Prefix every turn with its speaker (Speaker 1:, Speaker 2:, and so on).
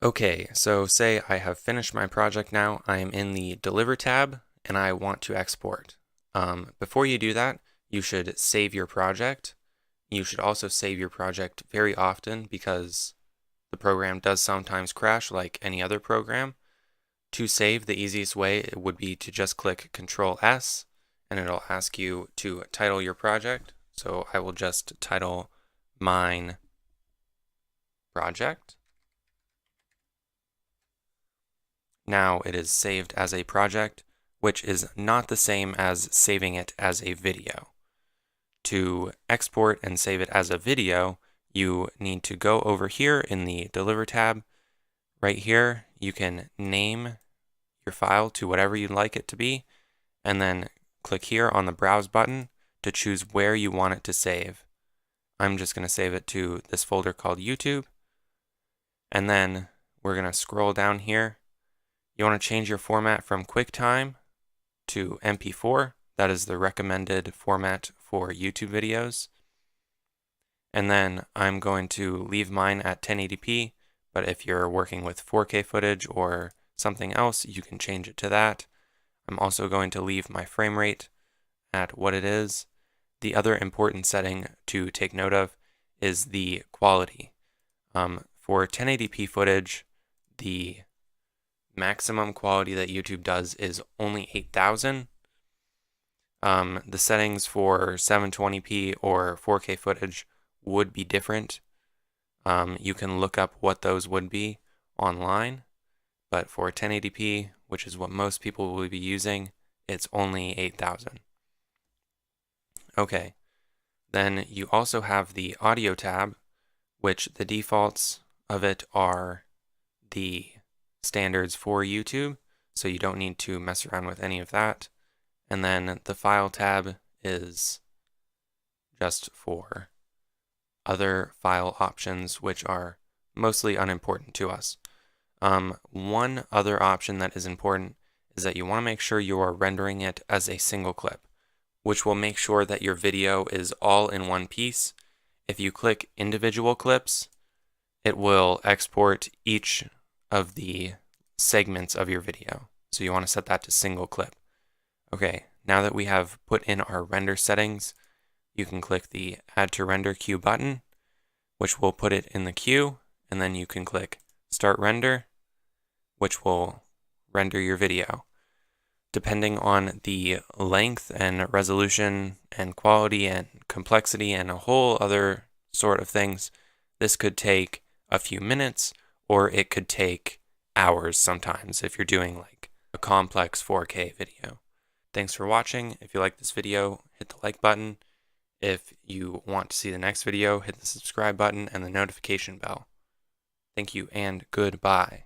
Speaker 1: Okay, so say I have finished my project now. I am in the Deliver tab and I want to export. Before you do that, you should save your project. You should also save your project very often because the program does sometimes crash like any other program. To save, the easiest way would be to just click Control S and it'll ask you to title your project. So I will just title mine project. Now it is saved as a project, which is not the same as saving it as a video. To export and save it as a video, you need to go over here in the Deliver tab. Right here, you can name your file to whatever you'd like it to be, and then click here on the Browse button to choose where you want it to save. I'm just going to save it to this folder called YouTube, and then we're going to scroll down here. You want to change your format from QuickTime to MP4. That is the recommended format for YouTube videos. And then I'm going to leave mine at 1080p, but if you're working with 4K footage or something else, you can change it to that. I'm also going to leave my frame rate at what it is. The other important setting to take note of is the quality. For 1080p footage, the maximum quality that YouTube does is only 8,000. The settings for 720p or 4K footage would be different. You can look up what those would be online, but for 1080p, which is what most people will be using, it's only 8,000. Okay, then you also have the audio tab, which the defaults of it are the standards for YouTube, so you don't need to mess around with any of that. And then the file tab is just for other file options, which are mostly unimportant to us. One other option that is important is that you want to make sure you are rendering it as a single clip, which will make sure that your video is all in one piece. If you click individual clips, it will export each of the segments of your video. So you want to set that to single clip. Okay, now that we have put in our render settings, you can click the Add to Render Queue button, which will put it in the queue, and then you can click Start Render, which will render your video. Depending on the length and resolution and quality and complexity and a whole other sort of things, this could take a few minutes or it could take hours sometimes if you're doing like a complex 4K video. Thanks for watching. If you like this video, hit the like button. If you want to see the next video, hit the subscribe button and the notification bell. Thank you and goodbye.